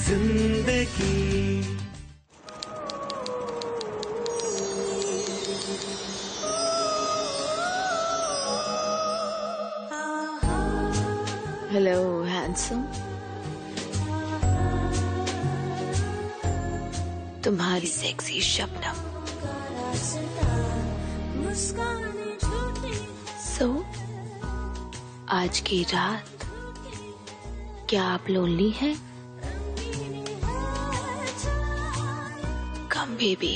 जिंदगी। Hello handsome, तुम्हारी sexy Shabnam. सो आज की रात क्या आप लोनली हैं? कम baby,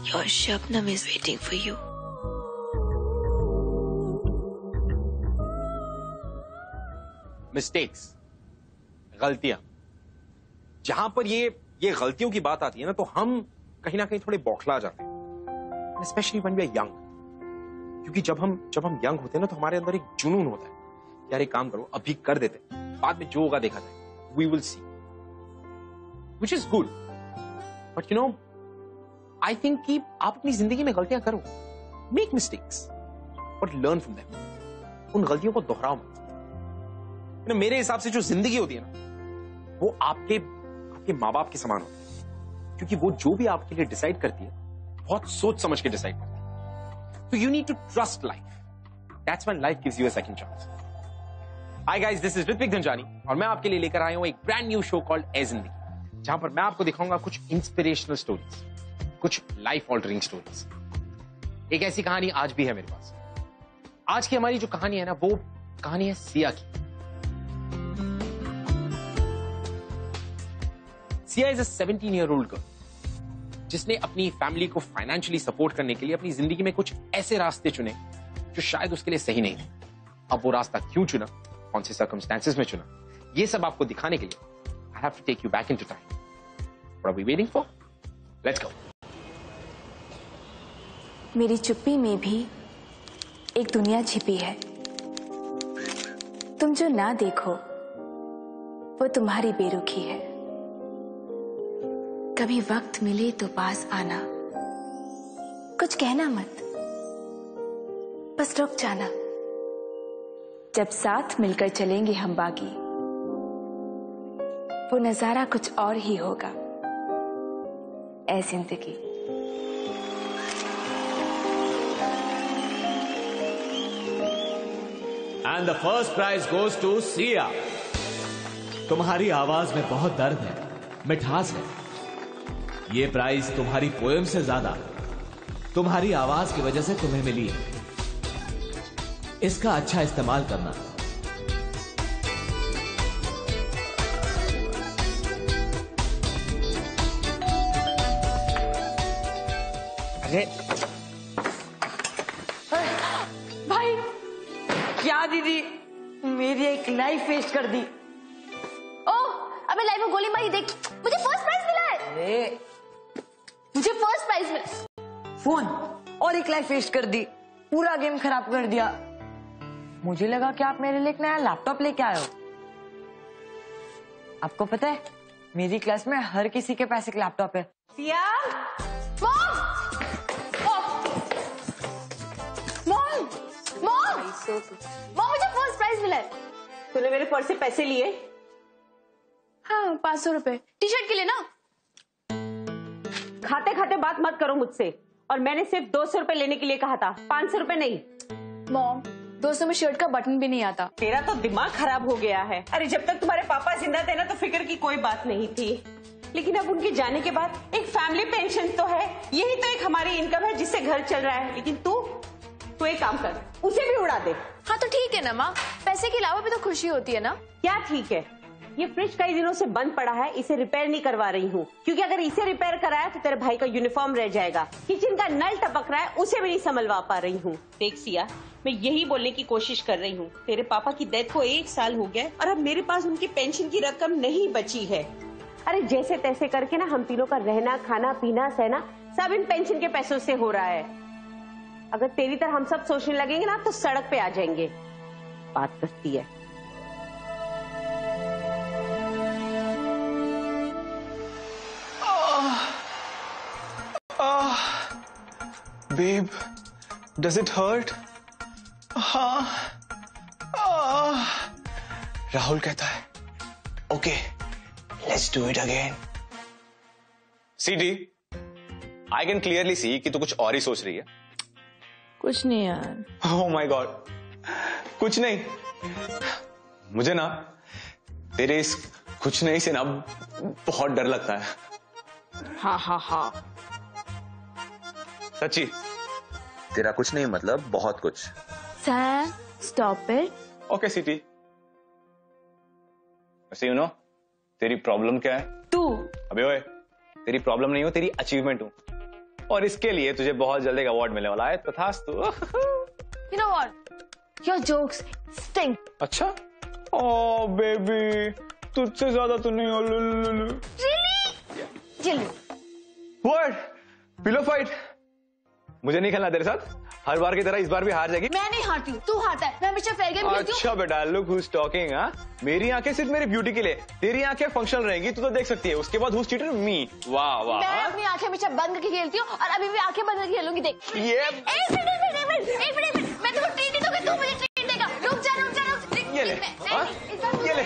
your Shabnam is waiting for you. Mistakes, गलतियां, जहां पर ये गलतियों की बात आती है ना, तो हम कहीं ना कहीं थोड़े बौखला जाते हैं, specially when we are young. क्योंकि जब हम यंग होते हैं ना, तो हमारे अंदर एक जुनून होता है, यार एक काम करो, अभी कर देते हैं, बाद में जो होगा देखा जाएगा, we will see, which is good. But you know, I think कि आप अपनी जिंदगी में गलतियां करो, make mistakes, but learn from them. उन गलतियों को दोहराओ मत। मेरे हिसाब से जो जिंदगी होती है ना, वो आपके माँ बाप के समान होती है, क्योंकि वो जो भी आपके लिए डिसाइड करती है, बहुत सोच समझ के डिसाइड करती है। तो you need to trust life, that's when life gives you a second chance. Hi guys, this is Ritvik Dhanjani और मैं आपके लिए लेकर आया हूं एक brand new show called Ae Zindagi, जहां पर मैं आपको दिखाऊंगा कुछ इंस्पिरेशनल स्टोरीज, कुछ लाइफ ऑल्टरिंग स्टोरीज। एक ऐसी कहानी आज भी है मेरे पास। आज की हमारी जो कहानी है ना, वो कहानी है सिया की। Siya is a 17-year-old girl जिसने अपनी फैमिली को फाइनेंशियली सपोर्ट करने के लिए अपनी जिंदगी में कुछ ऐसे रास्ते चुने जो शायद उसके लिए सही नहीं थे। अब वो रास्ता क्यों चुना, कौन से सर्कमस्टेंसेस में चुना, ये सब आपको दिखाने के लिए I have to take you back into time. What are we waiting for? Let's go. मेरी चुप्पी में भी एक दुनिया छिपी है। तुम जो ना देखो वो तुम्हारी बेरुखी है। कभी वक्त मिले तो पास आना, कुछ कहना मत, बस रुक जाना। जब साथ मिलकर चलेंगे हम बागी, वो नजारा कुछ और ही होगा। ऐ जिंदगी। And the first prize goes to Siya. तुम्हारी आवाज में बहुत दर्द है, मिठास है। ये प्राइज तुम्हारी पोएम से ज्यादा तुम्हारी आवाज की वजह से तुम्हें मिली है। इसका अच्छा इस्तेमाल करना। अरे भाई, क्या दीदी, मेरी एक लाइफ वेस्ट कर दी। ओह, अबे लाइफ में गोली मारी, देख मुझे फर्स्ट प्राइज मिला है। अरे मुझे फर्स्ट प्राइज मिला। फोन और एक लाइफ वेस्ट कर दी, पूरा गेम खराब कर दिया। मुझे लगा कि आप मेरे लिए एक नया लैपटॉप लेके आए हो। आपको पता है, मेरी क्लास में हर किसी के पास एक लैपटॉप है। Siya, mom, mom, mom, mom मुझे फर्स्ट प्राइज मिला है। तूने मेरे पर्स से पैसे लिए? हाँ, 500 रुपए टी शर्ट के लिए ना। खाते खाते बात मत करो मुझसे। और मैंने सिर्फ 200 रुपए लेने के लिए कहा था, 500 रुपए नहीं। मॉम, 200 में शर्ट का बटन भी नहीं आता। तेरा तो दिमाग खराब हो गया है। अरे जब तक तुम्हारे पापा जिंदा थे ना, तो फिक्र की कोई बात नहीं थी, लेकिन अब उनके जाने के बाद एक फैमिली पेंशन तो है, यही तो एक हमारी इनकम है जिससे घर चल रहा है। लेकिन तू एक काम कर, उसे भी उड़ा दे। हाँ तो ठीक है ना माँ, पैसे के अलावा भी तो खुशी होती है ना। क्या ठीक है? ये फ्रिज कई दिनों से बंद पड़ा है, इसे रिपेयर नहीं करवा रही हूँ, क्योंकि अगर इसे रिपेयर कराया तो तेरे भाई का यूनिफॉर्म रह जाएगा। किचन का नल टपक रहा है, उसे भी नहीं संभलवा पा रही हूँ। देख सिया, मैं यही बोलने की कोशिश कर रही हूँ, तेरे पापा की डेथ को 1 साल हो गया और अब मेरे पास उनकी पेंशन की रकम नहीं बची है। अरे जैसे तैसे करके ना हम तीनों का रहना, खाना, पीना, सहना सब इन पेंशन के पैसों से हो रहा है। अगर तेरी तरह हम सब सोचने लगेंगे ना, तो सड़क पे आ जाएंगे। बात करती है। Babe, does it hurt? हाँ। राहुल कहता है Okay, let's do it again. CD, I can clearly see कि तू कुछ और ही सोच रही है. कुछ नहीं यार. Oh my God, कुछ नहीं. मुझे ना तेरे इस कुछ नहीं से ना बहुत डर लगता है. हाँ हाँ हाँ. सच्ची. तेरा कुछ नहीं मतलब बहुत कुछ. Sam, stop it. Okay, CD. वैसे you know, तेरी प्रॉब्लम क्या है? तू. अबे ओए, तेरी प्रॉब्लम नहीं हो, तेरी अचीवमेंट हूं. और इसके लिए तुझे बहुत जल्द एक अवार्ड मिलने वाला है. तथास्तु. You know what? Your jokes stink. अच्छा? Oh baby, तुझसे ज्यादा तो नहीं हो. Really? Really? What? Pillow fight? मुझे नहीं खेलना तेरे साथ. हर बार की तरह इस बार भी हार जाएगी. मैं नहीं हारती हूँ, तू हारता है. मैं हमेशा फेयर गेम खेलती हूँ. अच्छा बेटा, look who's talking. हाँ, मेरी आंखें सिर्फ मेरी ब्यूटी के लिए, तेरी आंखें फंक्शनल रहेंगी. तू तो देख सकती है. उसके बाद who's cheated? Me. वाह वाह. मैं अपनी आंखें हमेशा बंद करके खेलती हूँ और अभी भी आंखें बंद करके खेलूंगी. देख. ये एक मिनट. मैं तुमको ट्रीट दूंगी, तू मुझे ट्रीट देगा. रुक जा. ये ले. हाँ? ये ले.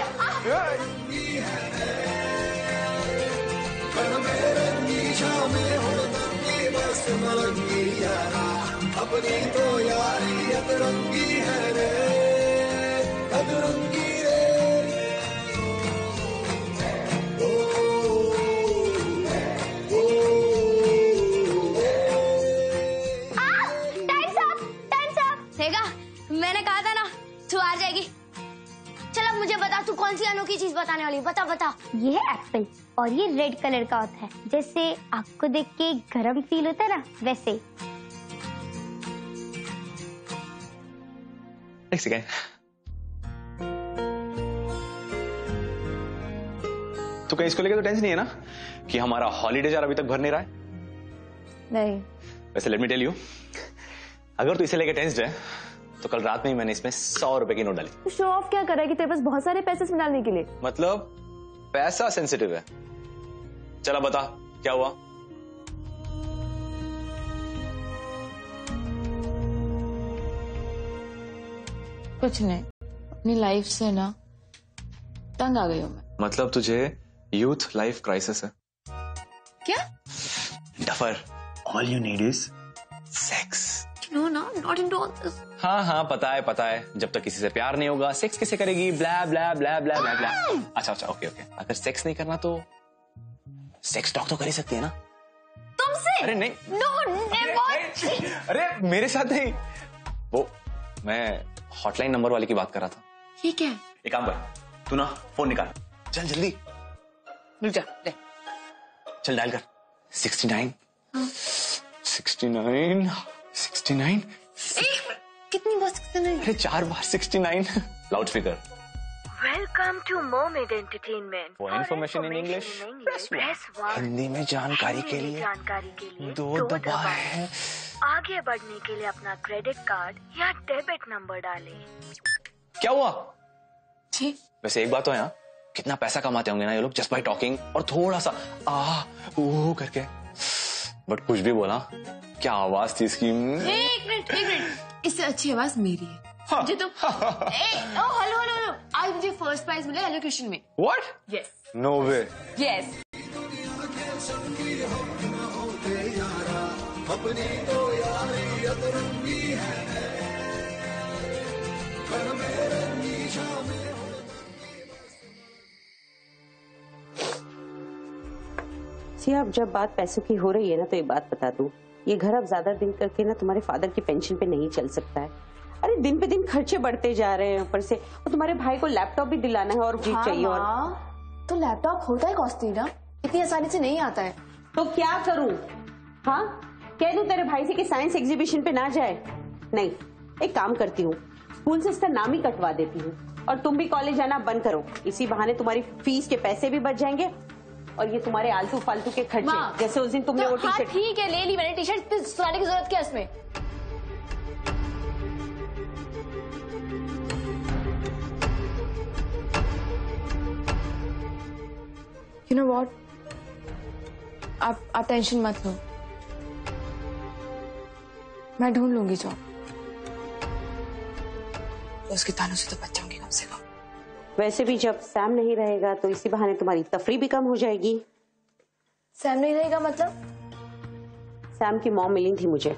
अपनी तो यारी अतरंगी है रे, अतरंगी रे. Times up. देखा, मैंने कहा था ना तू हार जाएगी. चल अब मुझे बता, तू कौन सी अनोखी चीज बताने वाली. बता. ये है एप्पल और ये रेड कलर का होता है. जैसे आपको देख के गरम फील होता है ना, वैसे. एक सेकेंड. तो कहीं इसको लेकर तो टेंशन नहीं है ना कि हमारा हॉलीडे जार अभी तक भर नहीं रहा है? नहीं. वैसे लेट मी टेल यू, अगर तू इसे लेकर टेंस्ड है तो कल रात में ही मैंने इसमें 100 रुपए की नोट डाली. शो ऑफ क्या कर रहा है कि तेरे पास बहुत सारे पैसे इसमें डालने के लिए? मतलब पैसा सेंसिटिव है. चला बता क्या हुआ. कुछ नहीं. अपनी लाइफ से ना तंग आ गई हूँ मैं. मतलब तुझे यूथ लाइफ क्राइसिस है? क्या? Duffer, all you need is sex. No, not into all this. हाँ पता है. जब तक किसी से प्यार नहीं होगा सेक्स कैसे करेगी? ब्ला ब्ला ब्ला ब्ला ब्ला ब्ला. अच्छा ओके. अगर सेक्स नहीं करना तो सेक्स टॉक तो कर ही सकती है ना तुमसे. अरे नहीं. No never. अरे मेरे साथ नहीं, वो मैं हॉटलाइन नंबर वाले की बात कर रहा था. ठीक है. एक काम कर, तू ना फोन निकाल. चल जल्दी. रुक जा. ले. चल डायल कर. 69 69. कितनी बार 69? अरे 4 बार 69. Loud speaker. Welcome to Momed entertainment. For information in English press 1. Hindi में जानकारी के लिए 2 दबाएं. आगे बढ़ने के लिए अपना क्रेडिट कार्ड या डेबिट नंबर डालें. क्या हुआ? जी. वैसे एक बात तो है, कितना पैसा कमाते होंगे ना ये लोग जस्ट बाय टॉकिंग और थोड़ा सा ओ करके. बट कुछ भी बोला, क्या आवाज थी इसकी. एक मिनट. इससे अच्छी आवाज मेरी है. मुझे तो हेलो आज मुझे फर्स्ट प्राइज मिला एलोक्यूशन में. What? Yes. No way. Yes. अपनी तो यारी अतरंगी है. अब जब बात पैसों की हो रही है ना, तो एक बात बता दूं, ये घर अब ज्यादा दिन करके ना तुम्हारे फादर की पेंशन पे नहीं चल सकता है. अरे दिन पे दिन खर्चे बढ़ते जा रहे हैं. ऊपर से और तुम्हारे भाई को लैपटॉप भी दिलाना है और भी चाहिए. और तो लैपटॉप होता है कॉस्टली ना, इतनी आसानी से नहीं आता है. तो क्या करूं? हाँ, कह दूं तेरे भाई से कि साइंस एग्जीबिशन पे ना जाए? नहीं, एक काम करती हूँ, स्कूल से इसका नाम ही कटवा देती हूँ और तुम भी कॉलेज जाना बंद करो. इसी बहाने तुम्हारी फीस के पैसे भी बच जाएंगे और ये तुम्हारे आलतू फालतू के खर्चे, जैसे उस दिन तुमने वो टी शर्ट. ठीक है, ले ली मैंने टी शर्ट. सुनाने की जरूरत क्या इसमें? You know what? आप टेंशन मत लो, मैं ढूंढ लूंगी जॉब. उसके तानों से तो बच जाऊंगी कम से कम. वैसे भी जब सैम नहीं रहेगा तो इसी बहाने तुम्हारी तफरी भी कम हो जाएगी। सैम नहीं रहेगा मतलब? सैम की मॉम मिली थी मुझे,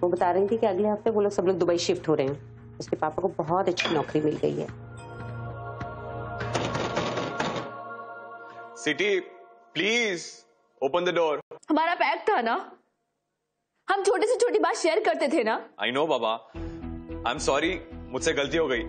वो बता रही थी कि अगले हफ्ते वो लोग सब लोग दुबई शिफ्ट हो रहे हैं। उसके पापा को बहुत अच्छी नौकरी मिल गई है। City please open the door. हमारा पैक्ट था ना, हम छोटी से छोटी बात शेयर करते थे ना। I know Baba, I am sorry, मुझसे गलती हो गई।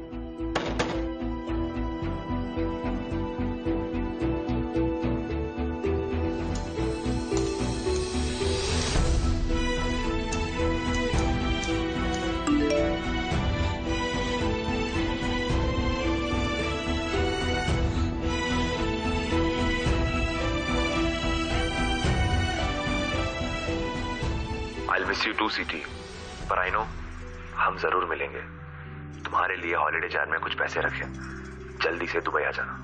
I'll miss you too, city, पर आई नो हम जरूर मिलेंगे। तुम्हारे लिए हॉलिडे जार में कुछ पैसे रखे, जल्दी से दुबई आ जाना।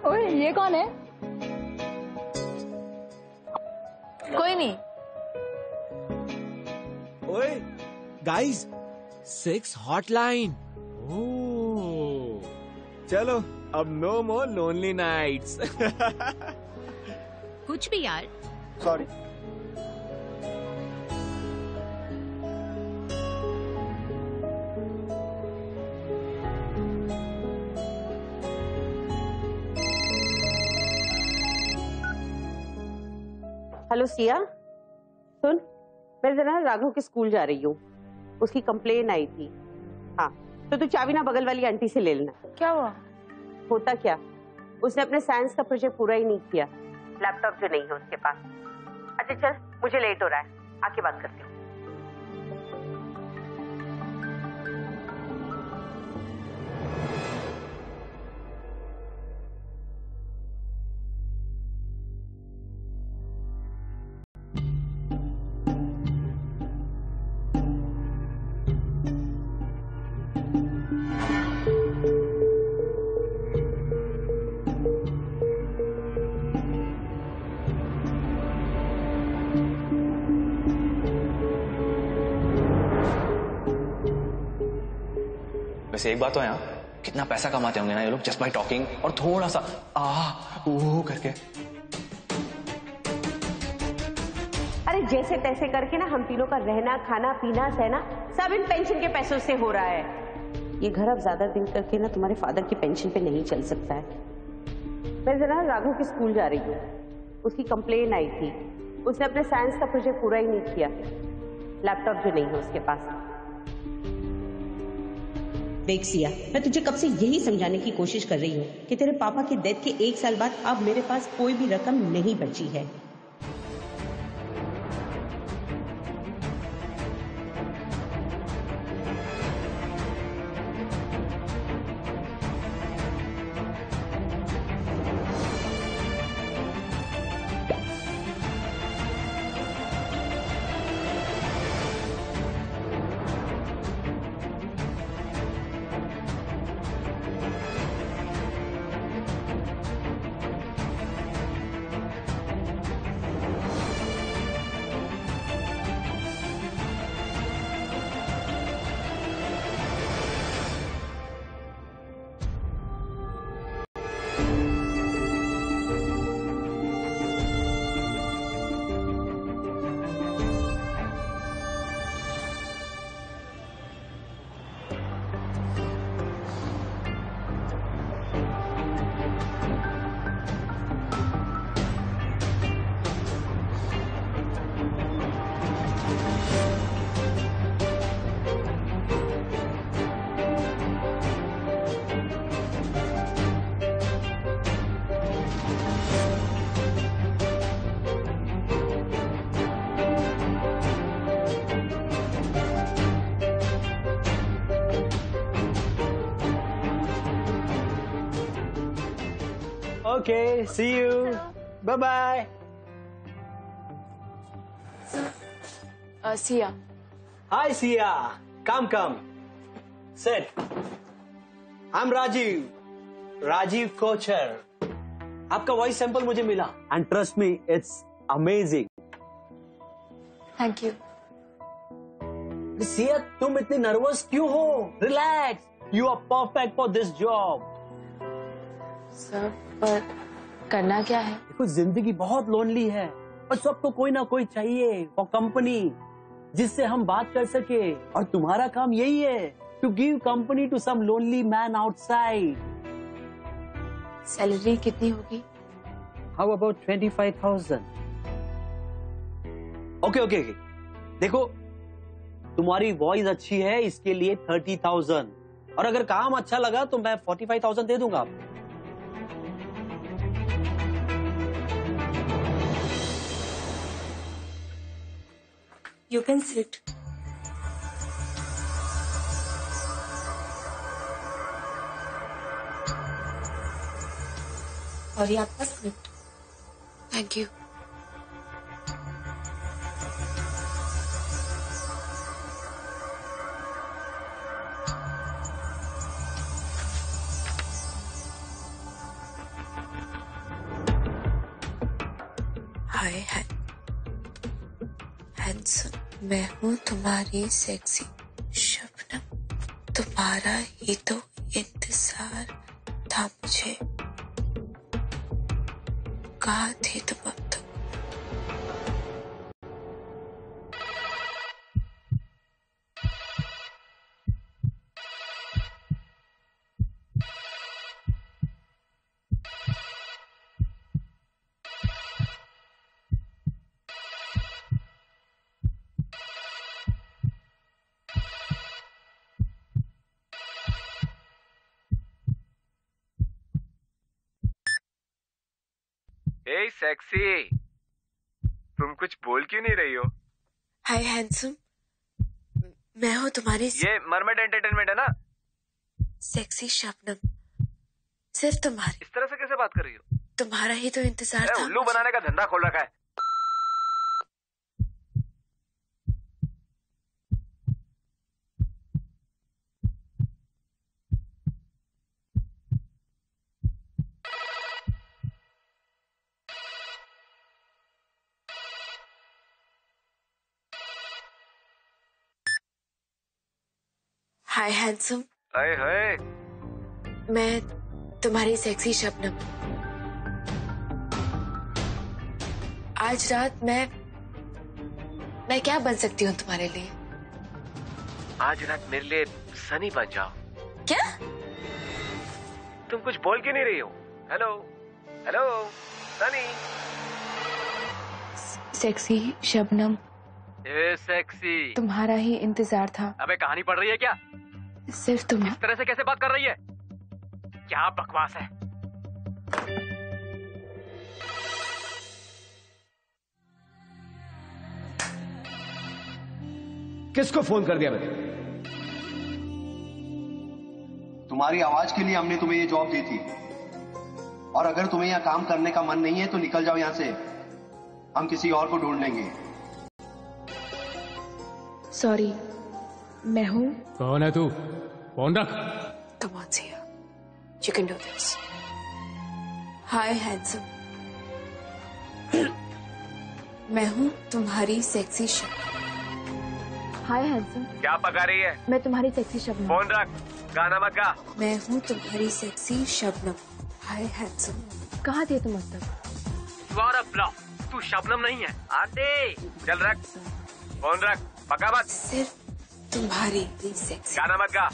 ओए, ये कौन है? कोई नहीं। ओए गाइस, 6 हॉटलाइन। ओह, चलो अब नो मोर लोनली नाइट्स। कुछ भी यार। सॉरी। हेलो सिया, सुन, मैं जरा राघव के स्कूल जा रही हूँ, उसकी कंप्लेन आई थी। हाँ, तो तू चाबी ना बगल वाली आंटी से ले लेना। क्या हुआ? होता क्या, उसने अपने साइंस का प्रोजेक्ट पूरा ही नहीं किया, लैपटॉप जो नहीं है उसके पास। अच्छा चल, मुझे लेट हो रहा है, आके बात करती हूँ। वैसे एक बात तो है, यहाँ कितना पैसा कमाते होंगे ना ये लोग जस्ट बाय टॉकिंग और थोड़ा सा वो करके। अरे जैसे तैसे करके ना हम तीनों का रहना, खाना, पीना, सहना सब इन पेंशन के पैसों से हो रहा है। ये घर अब ज्यादा दिन करके ना तुम्हारे फादर की पेंशन पे नहीं चल सकता है। मैं जरा राघव के स्कूल जा रही हूँ, उसकी कंप्लेन आई थी, उसने अपने साइंस का प्रोजेक्ट पूरा ही नहीं किया, लैपटॉप जो नहीं है उसके पास। देख सिया, मैं तुझे कब से यही समझाने की कोशिश कर रही हूँ कि तेरे पापा की डेथ के 1 साल बाद अब मेरे पास कोई भी रकम नहीं बची है। Okay, see you. Bye-bye. Sia. Hi, Sia. Come. Sit. I'm Rajiv. Rajiv Kochar. आपका वॉइस सैंपल मुझे मिला and trust me it's amazing. Thank you. Siya तुम इतनी नर्वस क्यों हो? Relax. You are perfect for this job. Sir पर करना क्या है? देखो जिंदगी बहुत लोनली है और सबको कोई ना कोई चाहिए फॉर कंपनी जिससे हम बात कर सके. और तुम्हारा काम यही है to give company to some lonely man outside. Salary कितनी होगी? How about 25,000? ओके. देखो तुम्हारी वॉइस अच्छी है इसके लिए 30,000 और अगर काम अच्छा लगा तो मैं 45,000 दे दूंगा आपको. You can sit. और ये आपका script. Thank you. Hi handsome, मैं हूँ तुम्हारी सेक्सी शबनम. तुम्हारा ही तो इंतजार था मुझे. कहाँ थे तुम अब तक? हे सेक्सी, तुम कुछ बोल क्यों नहीं रही हो? हाय हैंडसम, मैं हूँ तुम्हारी ये मरमेड एंटरटेनमेंट है ना? सेक्सी शबनम. सिर्फ तुम्हारी. इस तरह से कैसे बात कर रही हो? तुम्हारा ही तो इंतजार था. उल्लू बनाने का धंधा खोल रखा है. हाय हैंडसम. हाय हाय. मैं तुम्हारी सेक्सी शबनम. आज रात मैं क्या बन सकती हूँ तुम्हारे लिए? आज रात मेरे लिए सनी बन जाओ. क्या? तुम कुछ बोल क्यों नहीं रही हो? Hello hello Sunny. Sexy Shabnam, ए सेक्सी, तुम्हारा ही इंतजार था. अबे कहानी पढ़ रही है क्या? सिर्फ तुम. इस तरह से कैसे बात कर रही है? क्या बकवास है. किसको फोन कर दिया मैंने? तुम्हारी आवाज के लिए हमने तुम्हें ये जॉब दी थी और अगर तुम्हें यहाँ काम करने का मन नहीं है तो निकल जाओ यहाँ से. हम किसी और को ढूंढ लेंगे. सॉरी, मैं हूँ. कौन है तू? फोन रख. Come on, Sia. You can do this. Hi, handsome. मैं हूँ तुम्हारी सेक्सी शबनम. हाय हैंडसम. क्या पका रही है? मैं तुम्हारी सेक्सी शबनम. फोन रख, गाना मत गा. मैं हूँ तुम्हारी सेक्सी शबनम. हाय हैंडसम. कहाँ थे तुम अब तक? You are a bluff. तू शबनम नहीं है. आते चल रख, फोन रख, पका मत. सिर्फ तुम्हारी सेक्सी. गाना मत गा.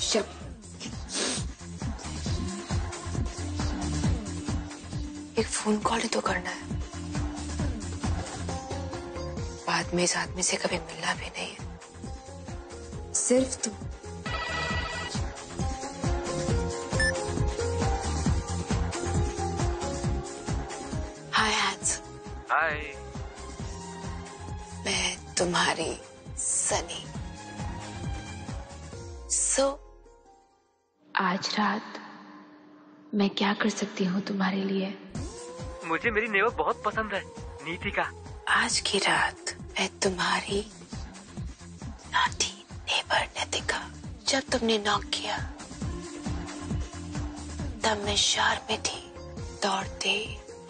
एक फोन कॉल ही तो करना है. बाद में इस आदमी से कभी मिलना भी नहीं है. सिर्फ तुम. हाय हैंडसम. हाय. मैं तुम्हारी सनी. आज रात मैं क्या कर सकती हूँ तुम्हारे लिए? मुझे मेरी नेवर बहुत पसंद है, नीतिका. आज की रात मैं तुम्हारी नॉटी नेबर नीतिका जब तुमने नॉक किया तब मैं शहर में थी, दौड़ते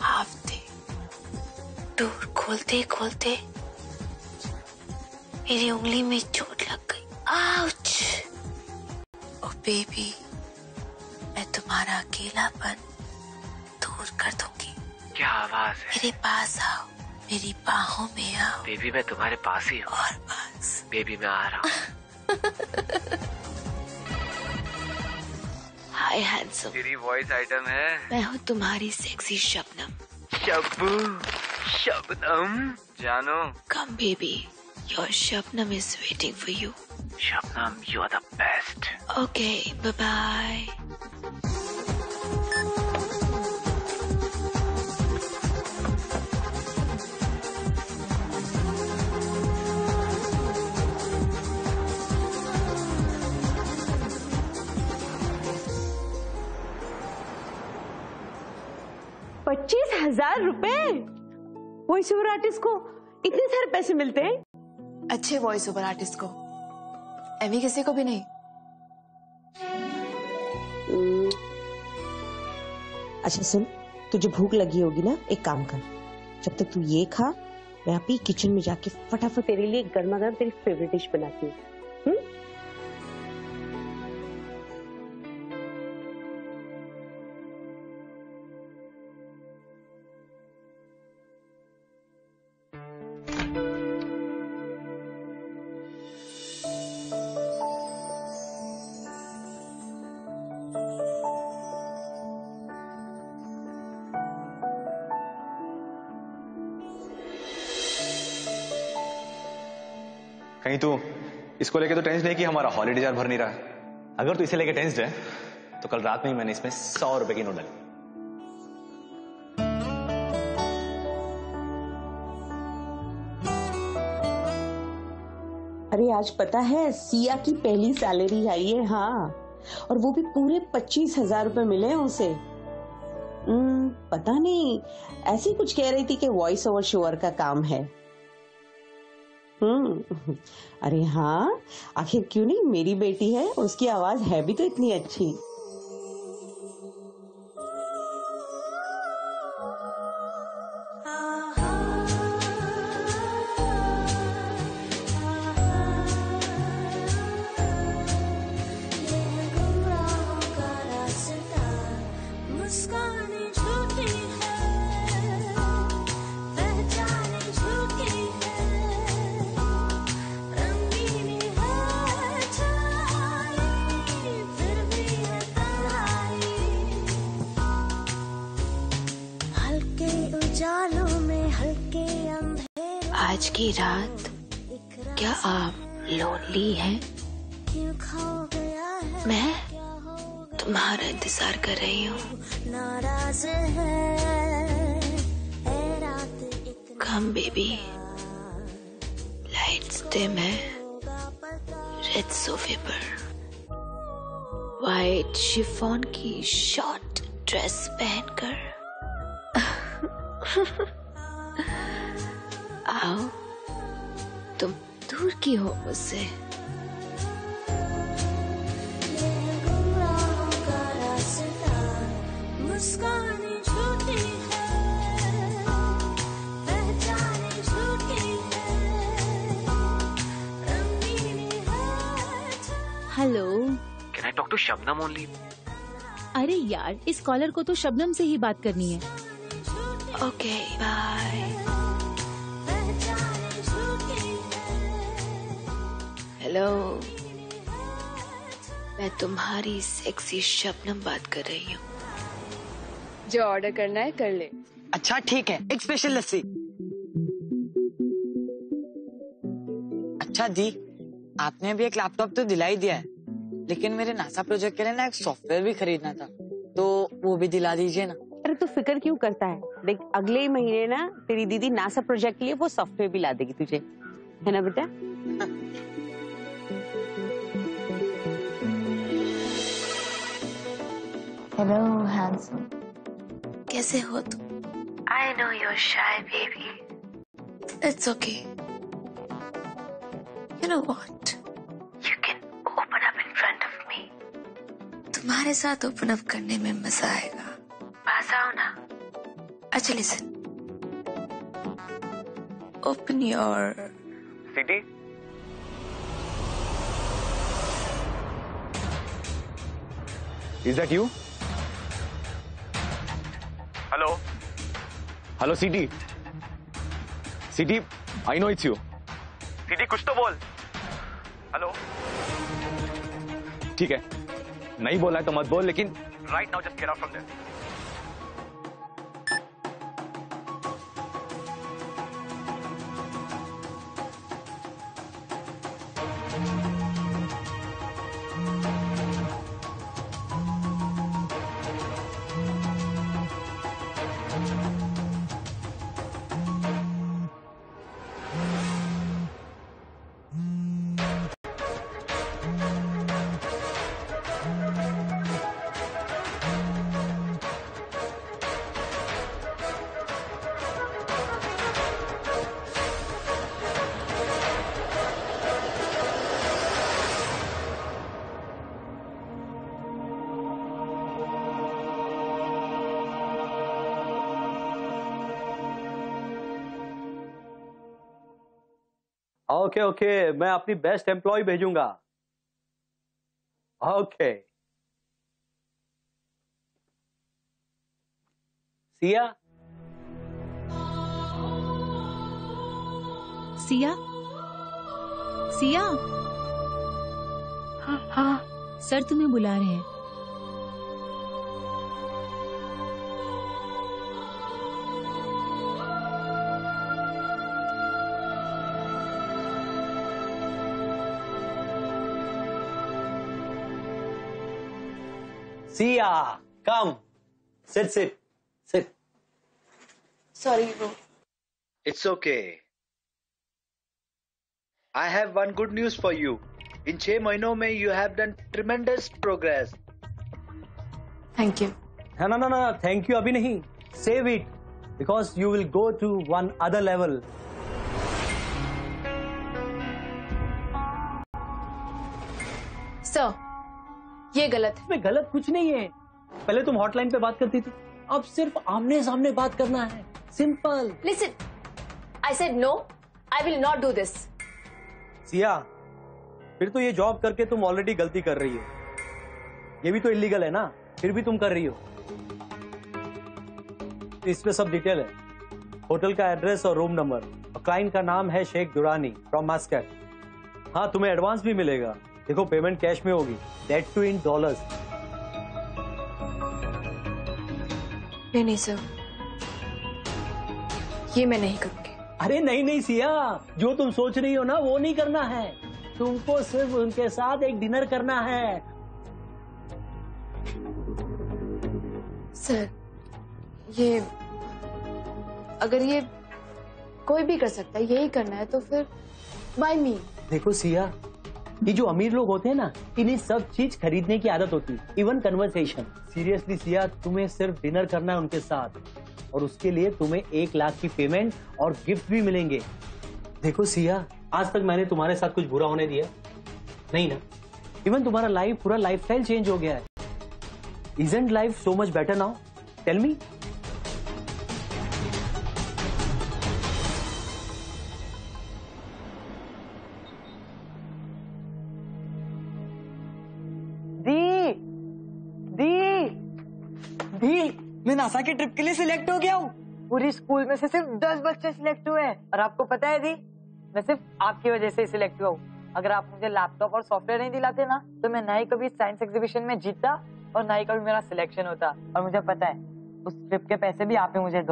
हाफते, डोर खोलते खोलते मेरी उंगली में चोट लग गई। आउच! ओ बेबी, मैं तुम्हारा अकेलापन दूर कर दूंगी। क्या आवाज है? मेरे पास आओ, मेरी बाहों में आओ। बेबी मैं तुम्हारे पास ही हूँ। और पास। बेबी मैं आ रहा हूँ। Hi handsome. तेरी वॉइस आइटम है। मैं हूँ तुम्हारी सेक्सी शबनम। शबनम जानो। Come baby, your Shabnam is waiting for you. Shabnam, you are the best. Okay, bye bye. ₹25,000? Voice over artist को इतने सारे पैसे मिलते हैं? अच्छे वॉइस ओवर आर्टिस्ट को, एमी किसी को भी नहीं। अच्छा सुन, तुझे भूख लगी होगी ना, एक काम कर, जब तक तू ये खा, मैं आप ही किचन में जाके फटाफट तेरे लिए गर्मा गर्म तेरी फेवरेट डिश बनाती हूँ। कहीं तू इसको लेके तो टेंस नहीं कि हमारा हॉलीडे जार भर नहीं रहा है। अगर तू इसे लेके टेंस्ड है तो कल रात में ही मैंने इसमें 100 रुपए की नोट डाली। अरे आज पता है सिया की पहली सैलरी आई है। हाँ, और वो भी पूरे 25,000 रुपए मिले हैं उसे। पता नहीं, ऐसी कुछ कह रही थी कि वॉइस ओवर शोअर का काम है। अरे हाँ, आखिर क्यों नहीं, मेरी बेटी है, उसकी आवाज है भी तो इतनी अच्छी। आज की रात क्या आप लोनली हैं? मैं तुम्हारा इंतजार कर रही हूँ। कम बेबी, लाइट्स डिम है, रेड सोफे पर वाइट शिफॉन की शॉर्ट ड्रेस पहनकर आओ, तुम दूर की हो मुझसे। Hello, can I talk to Shabnam only? अरे यार, इस कॉलर को तो शबनम से ही बात करनी है। Okay, bye. हेलो, मैं तुम्हारी सेक्सी शबनम बात कर रही हूँ। जो ऑर्डर करना है कर ले। अच्छा ठीक है, एक स्पेशल लस्सी। अच्छा दी, आपने अभी एक लैपटॉप तो दिला ही दिया है, लेकिन मेरे नासा प्रोजेक्ट के लिए ना एक सॉफ्टवेयर भी खरीदना था, तो वो भी दिला दीजिए ना। अरे तू फिक्र क्यों करता है, देख अगले ही महीने ना तेरी दीदी नासा प्रोजेक्ट के लिए वो सॉफ्टवेयर भी ला देगी तुझे, है ना बेटा? हेलो हैंडसम, कैसे हो तुम? I know you're shy baby. It's okay. You know what? You can open up in front तुम्हारे साथ ओपन अप करने में मजा आएगा। पास आओ ना। अच्छा listen, open your city. Is that you? Hello Hello, CD. CD, I know it's you. City, कुछ तो बोल। हेलो। ठीक है, नहीं बोला है तो मत बोल, लेकिन right now just get out from there. Okay okay, मैं अपनी बेस्ट एम्प्लॉय भेजूंगा। ओके सिया। सिया, सिया। हाँ हाँ सर तुम्हें बुला रहे हैं। Siya, come, sit. Sorry bro. It's okay. I have one good news for you. In 6 महीनों में you have done tremendous progress. Thank you. No, thank you अभी नहीं। Save it, because you will go to one other level. Sir, ये गलत है। गलत कुछ नहीं है। पहले तुम हॉटलाइन पे बात करती थी, अब सिर्फ आमने सामने बात करना है। Simple. Listen, I said no, I will not do this. Siya, फिर तो ये जॉब करके तुम ऑलरेडी गलती कर रही हो। ये भी तो इलीगल है ना, फिर भी तुम कर रही हो। इसमें सब डिटेल है, होटल का एड्रेस और रूम नंबर। क्लाइंट का नाम है शेख दुरानी फ्रॉम मस्कट। हाँ, तुम्हें एडवांस भी मिलेगा। देखो, पेमेंट कैश में होगी, दैट टू इन डॉलर्स। नहीं सर, ये मैं नहीं करूंगी। अरे नहीं सिया, जो तुम सोच रही हो ना वो नहीं करना है। तुमको सिर्फ उनके साथ एक डिनर करना है। सर, ये अगर ये कोई भी कर सकता है, यही करना है तो फिर बाय मी। देखो सिया, ये जो अमीर लोग होते हैं ना, इन्हें सब चीज खरीदने की आदत होती है, इवन कन्वर्सेशन। सीरियसली सिया, तुम्हें सिर्फ डिनर करना है उनके साथ, और उसके लिए तुम्हें 1 लाख की पेमेंट और गिफ्ट भी मिलेंगे। देखो सिया, आज तक मैंने तुम्हारे साथ कुछ बुरा होने दिया नहीं ना? इवन तुम्हारा लाइफ, पूरा लाइफस्टाइल चेंज हो गया है। Isn't life so much better now? Tell me. मैं नासा के ट्रिप के लिए सिलेक्ट हो गया हूँ। पूरी स्कूल में से सिर्फ 10 बच्चे सिलेक्ट हुए हैं, और आपको पता है दी, मैं सिर्फ आपकी वजह से सिलेक्ट हुआ हूँ। अगर आप मुझे लैपटॉप और सॉफ्टवेयर नहीं दिलाते ना, तो मैं ना ही कभी साइंस एग्जीबिशन में जीतता और ना ही कभी मेरा सिलेक्शन होता। और मुझे पता है, उस ट्रिप के पैसे भी आप ही मुझे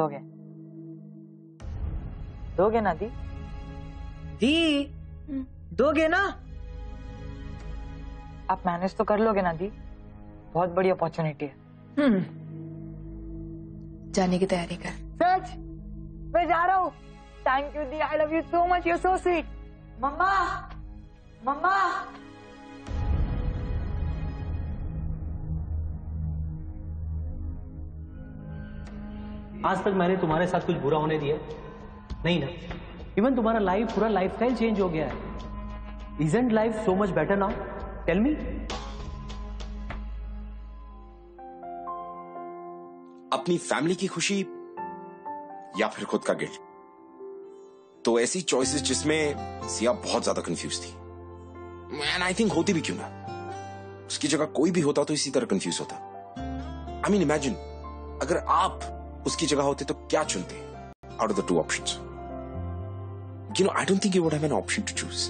दोगे ना दी? दोगे ना? आप मैनेज तो कर लोगे ना दी? बहुत बड़ी अपॉर्चुनिटी है। जाने की तैयारी कर। सच, मैं जा रहा हूँ। थैंक यू दी, I love you so much, you so sweet. मम्मा, मम्मा। आज तक मैंने तुम्हारे साथ कुछ बुरा होने दिया नहीं ना? इवन तुम्हारा लाइफ, पूरा लाइफस्टाइल चेंज हो गया है। Isn't life so much better now? Tell me. अपनी फैमिली की खुशी या फिर खुद का गिल्ट। तो ऐसी चॉइसेस जिसमें सिया बहुत ज्यादा कंफ्यूज थी, एंड आई थिंक होती भी क्यों ना, उसकी जगह कोई भी होता तो इसी तरह कंफ्यूज होता। आई मीन इमेजिन अगर आप उसकी जगह होते तो क्या चुनते out of the two options? You know, I don't think you would have an option to choose.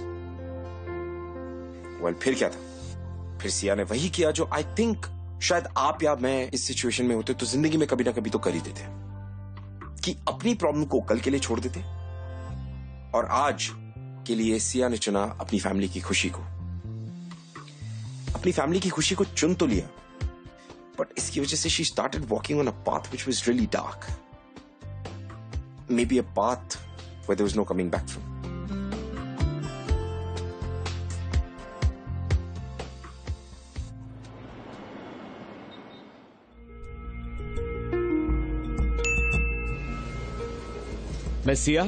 Well, फिर क्या था? फिर सिया ने वही किया जो आई थिंक शायद आप या मैं इस सिचुएशन में होते तो जिंदगी में कभी ना कभी तो कर ही देते, कि अपनी प्रॉब्लम को कल के लिए छोड़ देते। और आज के लिए सिया ने चुना अपनी फैमिली की खुशी को। अपनी फैमिली की खुशी को चुन तो लिया, बट इसकी वजह से she started walking on a path which was really dark, maybe a path where there was no coming back from. मैं सिया,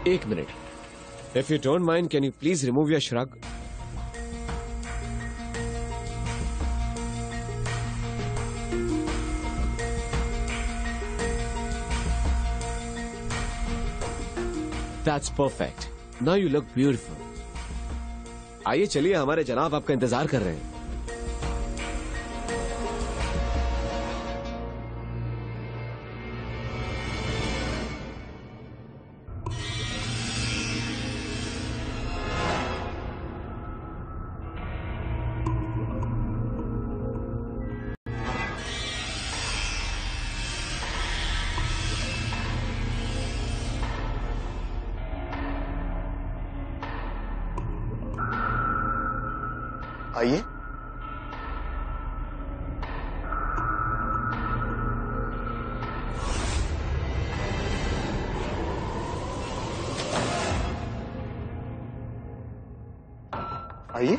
एक minute. If you don't mind, can you please remove your shrug? That's perfect. Now you look beautiful. आइए चलिए, हमारे जनाब आपका इंतजार कर रहे हैं। आइए। आइए।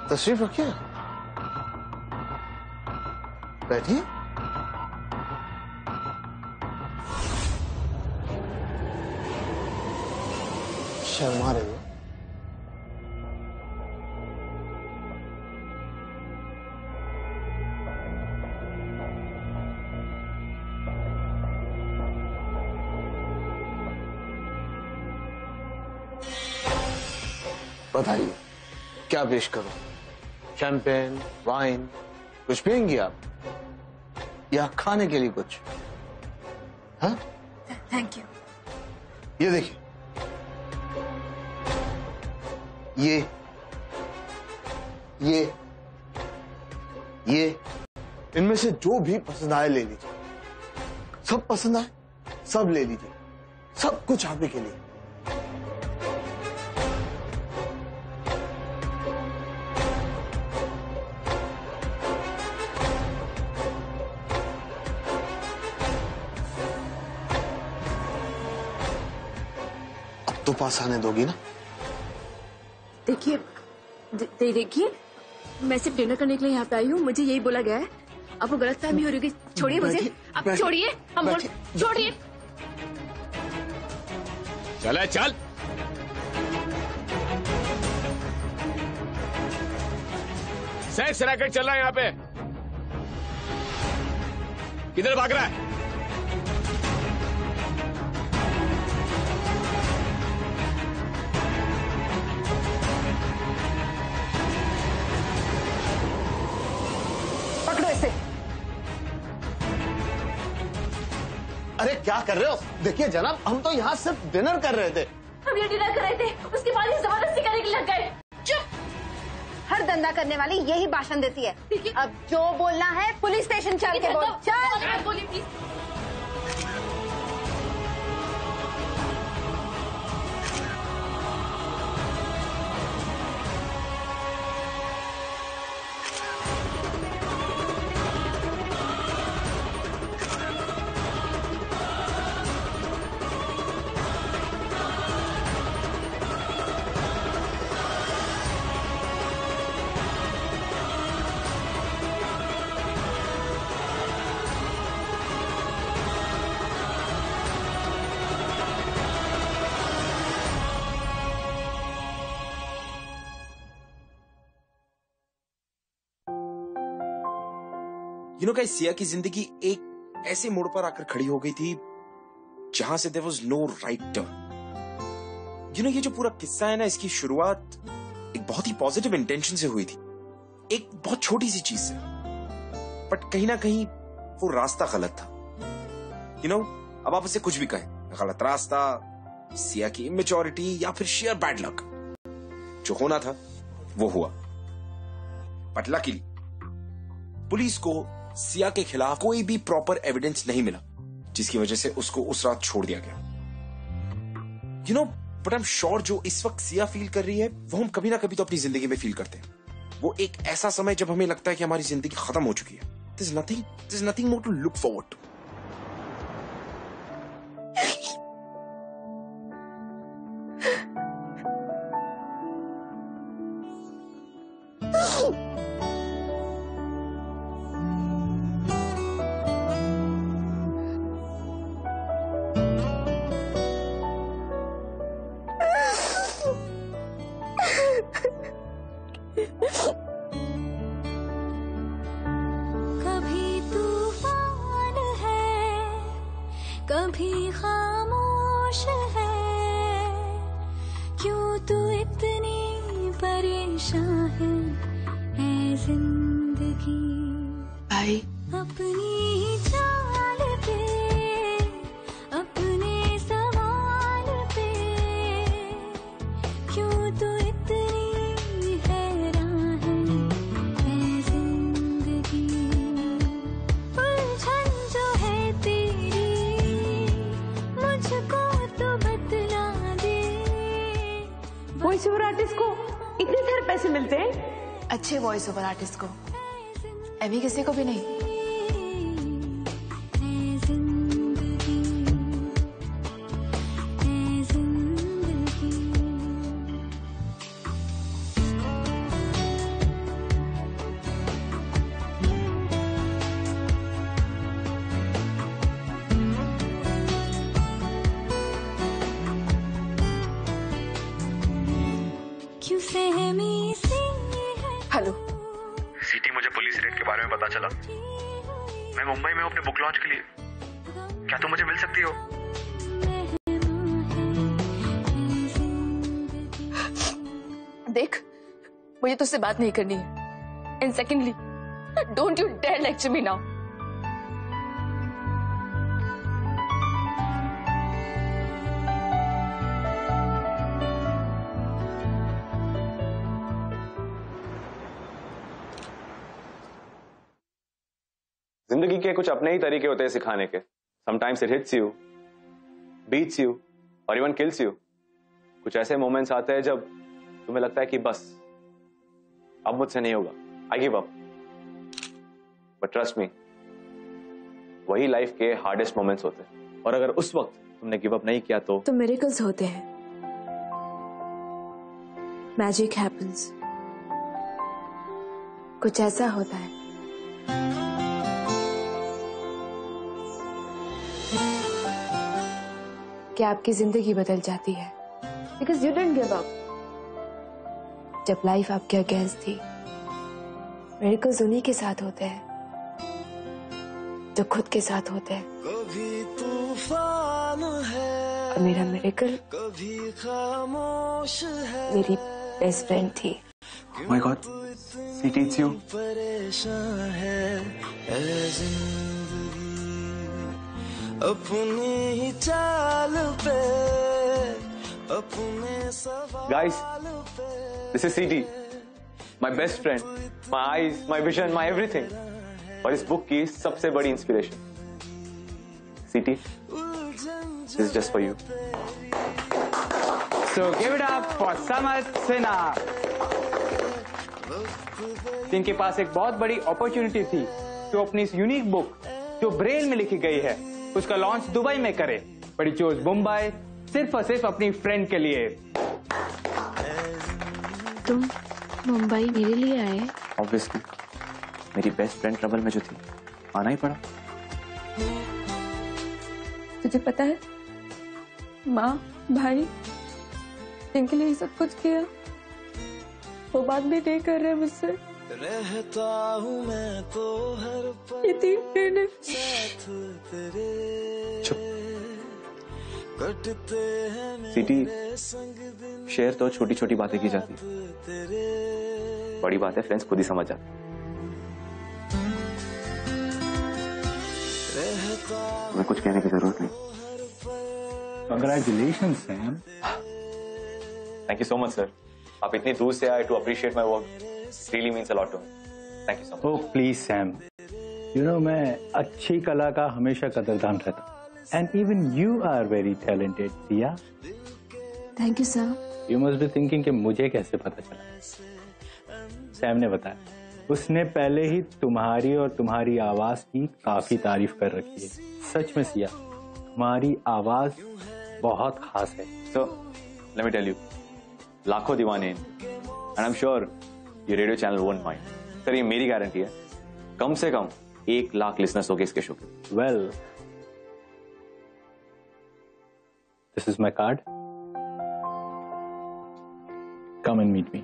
तशरीफ रखिए, बैठिए। शर्मा रही हो? बताइए क्या पेश करूं? शैंपेन, वाइन, कुछ पियेंगी आप, या खाने के लिए कुछ? हाँ, थैंक यू। ये देखिए, ये इनमें से जो भी पसंद आए ले लीजिए। सब पसंद आए, सब ले लीजिए। सब कुछ आप ही के लिए। अब तो पास आने दोगी ना? देखिए देखिए, मैं सिर्फ डिनर करने के लिए यहाँ पे आई हूँ। मुझे यही बोला गया है। आपको गलतफहमी हो रही है। छोड़िए मुझे, आप छोड़िए। हम बोल, छोड़िए। चले चल। सेक्स रैकेट चल रहा है यहाँ पे। किधर भाग रहा है? अरे क्या कर रहे हो? देखिए जनाब, हम तो यहाँ सिर्फ डिनर कर रहे थे। हम ये डिनर कर रहे थे, उसके बाद ही जबरदस्ती करने के लिए लग गए। चुप! हर धंधा करने वाली यही भाषण देती है। अब जो बोलना है पुलिस स्टेशन चल के बोल। चल बोलिए please. You know guys, Siya की जिंदगी एक ऐसे मोड़ पर आकर खड़ी हो गई थी जहां से there was no right turn. You know, ये जो पूरा किस्सा है ना, इसकी शुरुआत एक बहुत ही पॉजिटिव इंटेंशन से हुई थी, एक बहुत छोटी सी चीज से, बट कहीं ना कहीं वो रास्ता गलत था। यू नो, अब आप उसे कुछ भी कहें, गलत रास्ता, सिया की इमेच्योरिटी या फिर शेयर बैड लक, जो होना था वो हुआ। बट लकीली पुलिस को सिया के खिलाफ कोई भी प्रॉपर एविडेंस नहीं मिला, जिसकी वजह से उसको उस रात छोड़ दिया गया। You know, but I am sure जो इस वक्त सिया फील कर रही है वो हम कभी ना कभी तो अपनी जिंदगी में फील करते हैं। वो एक ऐसा समय जब हमें लगता है कि हमारी जिंदगी खत्म हो चुकी है। There's nothing more to look forward to. कभी खामोश है, क्यों तू इतनी परेशान है जिंदगी। भाई अपनी ही चाल पे, अपने सवाल पे, क्यों तू इतनी हैरान है जिंदगी। उलझन जो है तेरी मुझको तो बतला दे। वॉइस ओवर आर्टिस्ट को इतने सारे पैसे मिलते हैं? अच्छे वॉइस ओवर आर्टिस्ट को, अभी किसी को भी नहीं। क्यों सहमी सी हेलो सीटी, मुझे पुलिस रेड के बारे में पता चला। मैं मुंबई में हूँ अपने बुक लॉन्च के लिए। क्या तुम मुझे मिल सकती हो? देख, मुझे तुझसे बात नहीं करनी है। And secondly, don't you dare lecture me now. जिंदगी के कुछ अपने ही तरीके होते हैं सिखाने के। Sometimes it hits you, beats you और इवन किल्स यू। कुछ ऐसे मोमेंट्स आते हैं जब तुम्हें लगता है कि बस अब मुझसे नहीं होगा, I give up. But trust me, वही लाइफ के हार्डेस्ट मोमेंट्स होते हैं। और अगर उस वक्त तुमने गिव अप नहीं किया तो मिरेकल्स होते हैं, मैजिक हैपेंस। कुछ ऐसा होता है कि आपकी जिंदगी बदल जाती है, because you didn't give up. जब लाइफ आपके अगेंस्ट थी, मिरेकल्स उन्हीं के साथ होते हैं जो खुद के साथ होते हैं। कभी तूफान है, और मेरा मिरेकल कभी खामोश है, मेरी बेस्ट फ्रेंड थी। Oh my God, CT, it's you. परेशान है ऐ जिंदगी, अपनी ही चाल पे, अपने सवाल Guys, this is CT, my best friend, my eyes, my vision, my everything. और इस बुक की सबसे बड़ी inspiration. CT, this is just for you. So give it up for Samarth Sinha. जिनके पास एक बहुत बड़ी अपॉर्चुनिटी थी तो अपनी इस यूनिक बुक जो ब्रेल में लिखी गई है उसका लॉन्च दुबई में करे, बट ही चोज मुंबई सिर्फ और सिर्फ अपनी फ्रेंड के लिए। तुम मुंबई मेरे लिए आए? ऑब्वियसली, मेरी बेस्ट फ्रेंड ट्रबल में जो थी, आना ही पड़ा। तुझे पता है, माँ भाई जिनके लिए सब कुछ किया, वो बात भी नहीं कर रहे मुझसे। रहता हूँ मैं तो हर पल साथ तेरे कटते हैं सिटी मेरे संग दिन शेयर तो छोटी छोटी बातें की जाती है, बड़ी बात है फ्रेंड्स खुद ही समझ जाते हैं। तुम्हें कुछ कहने की जरूरत नहीं। Congratulations, Sam. Thank you so much sir, आप इतनी दूर से आए to appreciate my work, really means a lot to me. Thank you so much. Oh, please, Sam. You know, मैं अच्छी कला का हमेशा कदरदान रहता हूँ। And even you are very talented, Sia. Thank you sir. You must be thinking कि मुझे कैसे पता चला? सैम ने बताया। उसने पहले ही तुम्हारी और तुम्हारी आवाज की काफी तारीफ कर रखी है। सच में सिया, तुम्हारी आवाज बहुत खास है। So, let me tell you, लाखों दीवाने हैं, and I'm sure ये radio channel won't mind. Sir ये मेरी गारंटी है, कम से कम 1 लाख लिसनर्स होंगे इसके शो के। Well, this is my card. Come and meet me.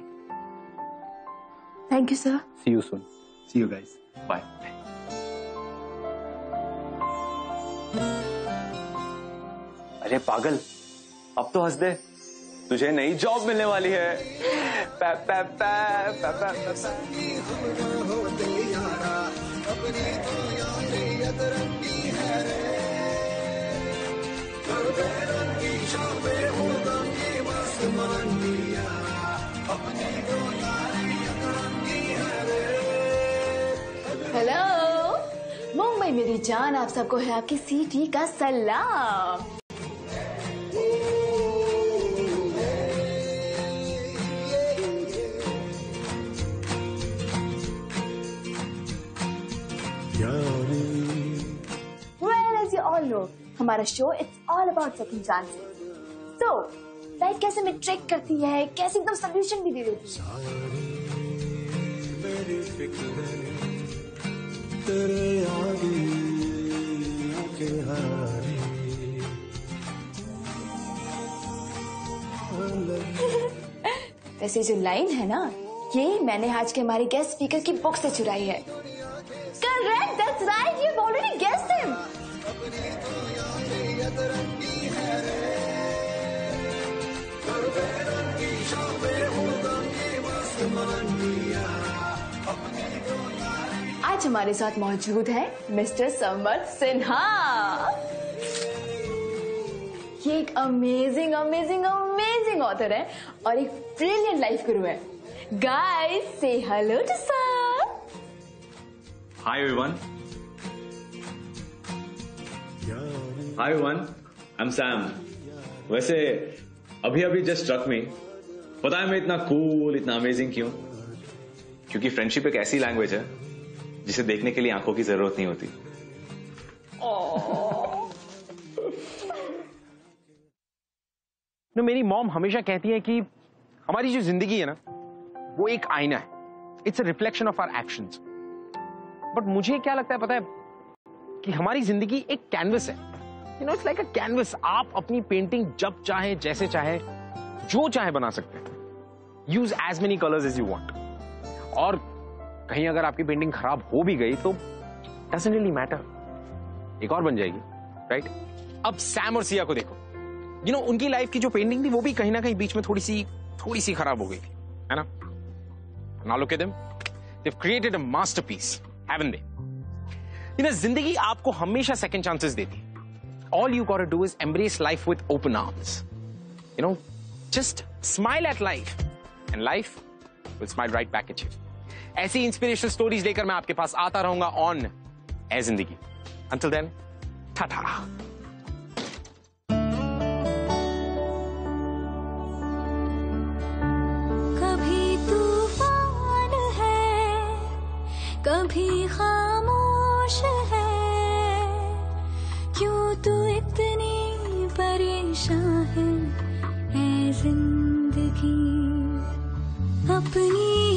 Thank you sir. See you soon. See you guys. Bye. अरे पागल, अब तो हंस दे, तुझे नई जॉब मिलने वाली है। पै, पै, पै, पै, पै, पै, हेलो मुंबई मेरी जान, आप सबको है आपकी सीटी का सलाम। Well, as you all know, हमारा show it's all about second chances. तो लाइफ कैसे में ट्रिक करती है, कैसे एकदम सोल्यूशन भी दे देती है। तेरे आगे आके हारी वैसे जो लाइन है ना, ये मैंने आज के हमारे गेस्ट स्पीकर की बुक से चुराई है। Correct, that's right, you have already guessed him. आज हमारे साथ मौजूद है मिस्टर समर्थ सिन्हा। ये एक अमेजिंग अमेजिंग अमेजिंग ऑथर है और एक ब्रिलियंट लाइफ गुरु है। गाइस से hello to sir. Hi everyone. Hi everyone, I am Sam. वैसे अभी अभी जस्ट स्ट्रक मी, पता है मैं इतना कूल इतना अमेजिंग क्यों? क्योंकि फ्रेंडशिप एक ऐसी लैंग्वेज है जिसे देखने के लिए आंखों की जरूरत नहीं होती। तो मेरी मॉम हमेशा कहती है कि हमारी जो जिंदगी है ना, वो एक आईना है। It's a reflection of our actions. But मुझे क्या लगता है पता है, कि हमारी जिंदगी एक कैनवस है। You know, it's like a canvas. आप अपनी पेंटिंग जब चाहे, जैसे चाहे, जो चाहे बना सकते हैं। Use as many colours as you want. और कहीं अगर आपकी पेंटिंग खराब हो भी गई तो डजंट रियली मैटर, एक और बन जाएगी, राइट? अब सैम और सिया को देखो, यू नो, उनकी लाइफ की जो पेंटिंग थी वो भी कहीं ना कहीं बीच में थोड़ी सी खराब हो गई थी, है ना? Now look at them. They've created a masterpiece, haven't they? You know, जिंदगी आपको हमेशा second chances देती है. All you gotta do is embrace life with open arms. You know, just smile at life, and life will smile right back at you. ऐसी inspirational stories लेकर मैं आपके पास आता रहूंगा ऑन ए जिंदगी। Until then, ta-ta. कभी खामोश है, क्यों तू इतनी परेशान है, ऐ जिंदगी अपनी